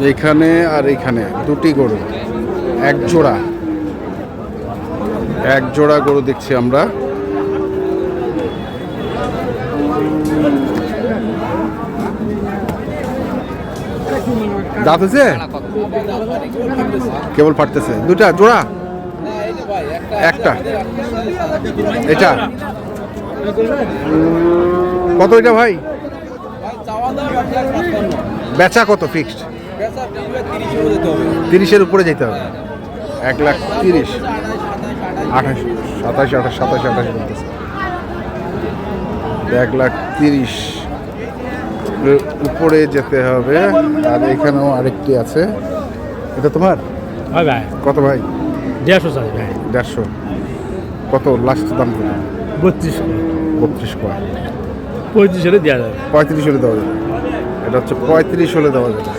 এইখানে আর এইখানে দুটি গরু, এক জোড়া গরু দেখছি আমরা। দাঁত হয়েছে, কেবল ফাটতেছে। দুটা জোড়া, একটা এটা কত এটা ভাই? বেচা কত ফিক্সড? 30-এর উপরে যেতে হবে। 1,30,000, 28, 27, 28 বলতেছে। 1,30,000 উপরে যেতে হবে। আর এখানেও আরেকটি আছে, এটা তোমার? হয় ভাই। কত ভাই? 150 চাই ভাই। 150। কত লাস্ট দাম কত? 32 32 কয়? 35 হলে দেওয়া যাবে। 35 হলে দেওয়া যাবে। এটা হচ্ছে 35 হলে দেওয়া যাবে।